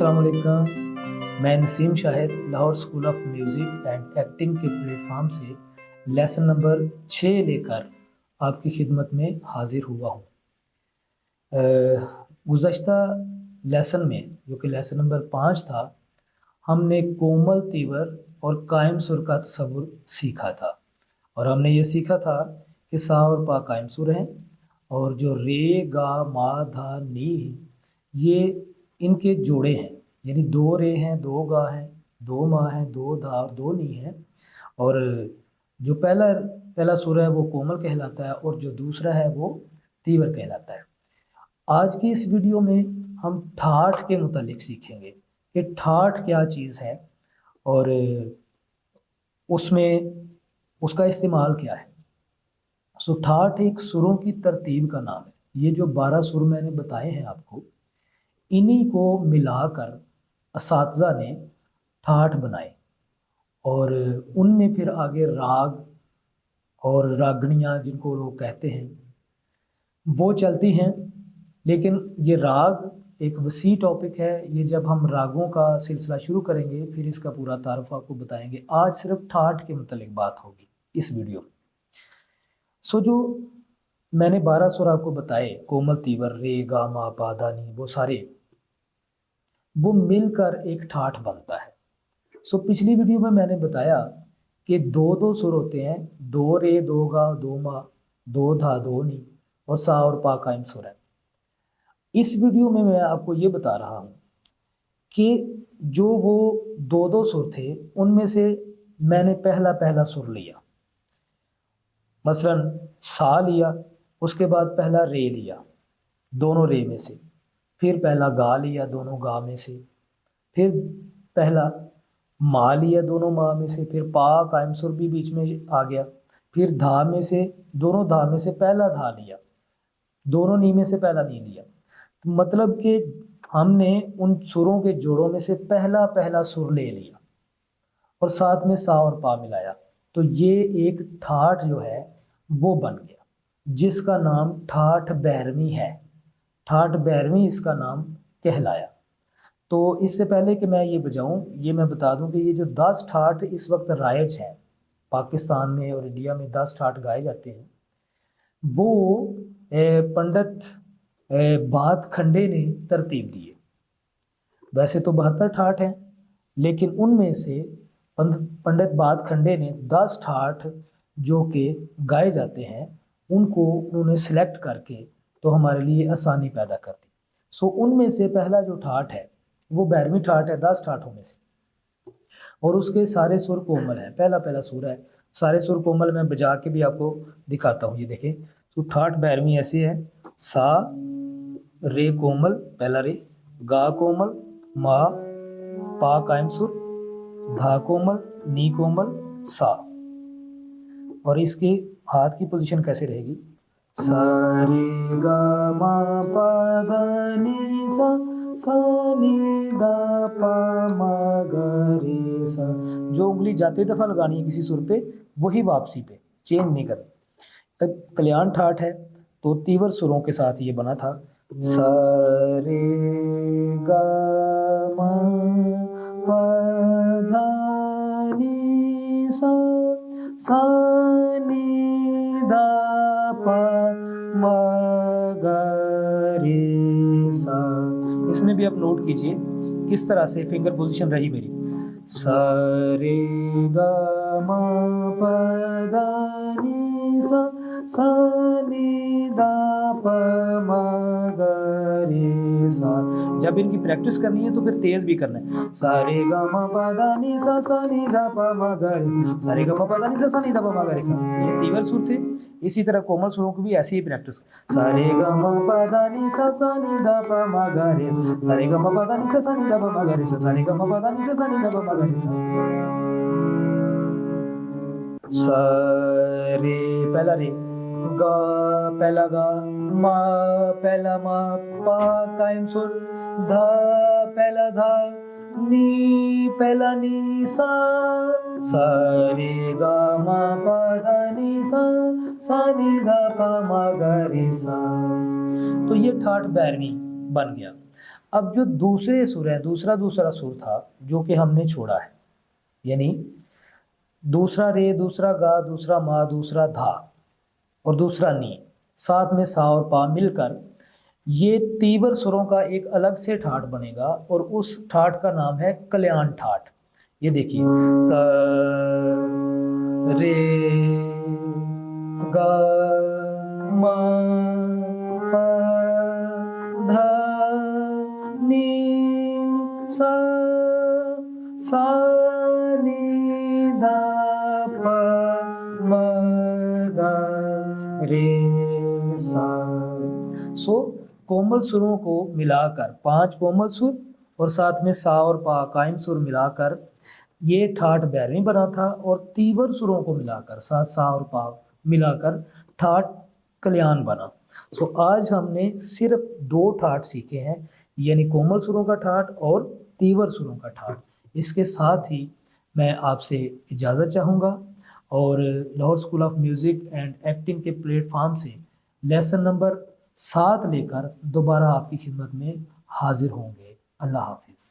अस्सलाम वालेकुम। मैं Naseem Shahid Lahore school of music and acting के प्लेटफॉर्म से लेसन नंबर 6 लेकर आपकी खिदमत में हाजिर हुआ हूँ। गुज़श्ता लेसन में, जो कि लेसन नंबर 5 था, हमने कोमल तीवर और कायम सुर का तसव्वुर सीखा था। और हमने ये सीखा था कि सा और पा कायम सुर हैं, और जो रे गा मा धा नी, ये इनके जोड़े हैं, यानी 2 रे हैं, 2 गा हैं, 2 मा हैं, 2 धा और 2 नी हैं। और जो पहला सुर है वो कोमल कहलाता है और जो दूसरा है वो तीवर कहलाता है। आज की इस वीडियो में हम ठाठ के मुतालिक सीखेंगे कि ठाठ क्या चीज़ है और उसमें उसका इस्तेमाल क्या है। सो ठाठ एक सुरों की तरतीब का नाम है। ये जो 12 सुर मैंने बताए हैं आपको, इन्हीं को मिलाकर असातिज़ा ने ठाठ बनाए और उनमें फिर आगे राग और रागणियाँ जिनको लोग कहते हैं वो चलती हैं। लेकिन ये राग एक वसी टॉपिक है। ये जब हम रागों का सिलसिला शुरू करेंगे फिर इसका पूरा तारुफ आपको बताएंगे। आज सिर्फ ठाठ के मुतालिक बात होगी इस वीडियो में। सो जो मैंने 12 सुर आपको बताए, कोमल तीवर रे गा मा पा धा नी, वो सारे वो मिलकर एक ठाठ बनता है। सो पिछली वीडियो में मैंने बताया कि 2 सुर होते हैं, 2 रे 2 गा 2 मा 2 धा 2 नी और सा और पा कायम सुर है। इस वीडियो में मैं आपको ये बता रहा हूँ कि जो वो 2 सुर थे उनमें से मैंने पहला पहला सुर लिया, मसलन सा लिया, उसके बाद पहला रे लिया दोनों रे में से, फिर पहला गा लिया दोनों गा में से, फिर पहला मा लिया दोनों मा में से, फिर पा कायम सुर भी बीच में आ गया, फिर धा में से दोनों धा में से पहला धा लिया, दोनों नी में से पहला नी लिया। तो मतलब कि हमने उन सुरों के जोड़ों में से पहला पहला सुर ले लिया और साथ में सा और पा मिलाया, तो ये एक ठाठ जो है वो बन गया, जिसका नाम ठाठ बैरवी है। ठाठ बैरवी इसका नाम कहलाया। तो इससे पहले कि मैं ये बजाऊं, ये मैं बता दूं कि ये जो 10 ठाठ इस वक्त राइज हैं पाकिस्तान में और इंडिया में, 10 ठाठ गाए जाते हैं, वो पंडित बात खंडे ने तरतीब दिए। वैसे तो 72 ठाठ हैं, लेकिन उनमें से पंडित बात खंडे ने 10 ठाठ जो कि गाए जाते हैं उनको उन्होंने सिलेक्ट करके तो हमारे लिए आसानी पैदा कर दी। सो उनमें से पहला जो ठाठ है वो 12वीं ठाठ है 10 ठाठों में से, और उसके सारे सुर कोमल हैं। पहला पहला सुर है, सारे सुर कोमल। मैं बजा के भी आपको दिखाता हूँ। ये देखें, तो ठाठ 12वीं ऐसे है, सा रे कोमल पहला रे, गा कोमल, मा पा कायम सुर, धा कोमल, नी कोमल, सा। और इसके हाथ की पोजीशन कैसे रहेगी, सा रे गा मा पा धा नी सा, सा नी धा पा मा गा रे सा। जो उंगली जाते दफा लगानी है किसी सुर पे, वही वापसी पे, चेंज नहीं करनी। कल्याण ठाठ है तो तीवर सुरों के साथ ये बना था, सा रे गा मा पा धा नी सा, सा नी धा पा मा गा रे सा। इसमें भी आप नोट कीजिए किस तरह से फिंगर पोजीशन रही मेरी, सा रे गा मा पा धा नी सा, सा नी धा पा मा गा रे सा। जब इनकी प्रैक्टिस करनी है तो फिर तेज भी करना है, सा रे गा मा पा धा नी सा, सा नी धा पा मा गा रे सा, सा रे गा मा पा धा नी सा, सा नी धा पा मा गा रे सा। ये तीवर सुर थे। इसी तरह कोमल सुरों की भी ऐसी ही प्रैक्टिस, सा रे गा मा पा धा नी सा, सा नी धा पा मा गा रे, सा रे गा मा पा धा नी सा, सा नी धा पा मा गा रे सा, सा रे गा मा पा धा नी सा, सा नी धा पा मा गा रे सा। सा रे पहला रे, गा पहला गा, मा पहला मा, पा कायम सुर, धा पहला धा, नी पहला नी, सा, सा रे गा मा पा धा नी सा, सा नी धा पा मा गा रे सा। तो ये ठाठ 12वीं बन गया। अब जो दूसरे सुर है, दूसरा सुर था जो कि हमने छोड़ा है, यानी दूसरा रे, दूसरा गा, दूसरा मा, दूसरा धा और दूसरा नी, साथ में सा और पा मिलकर ये तीवर सुरों का एक अलग से ठाट बनेगा और उस ठाट का नाम है कल्याण ठाट। ये देखिए, स रे गा मा पा धा नी सा, सा नी धा प म गा रे सा। सो कोमल सुरों को मिलाकर, 5 कोमल सुर और साथ में सा और पा कायम सुर मिलाकर ये ठाट बैरवी बना था, और तीवर सुरों को मिलाकर, साथ सा और पा मिलाकर ठाट कल्याण बना। सो आज हमने सिर्फ 2 ठाट सीखे हैं, यानी कोमल सुरों का ठाट और तीवर सुरों का ठाट। इसके साथ ही मैं आपसे इजाज़त चाहूँगा और Lahore school of music and acting के प्लेटफॉर्म से लेसन नंबर 7 लेकर दोबारा आपकी खिदमत में हाजिर होंगे। अल्लाह हाफिज़।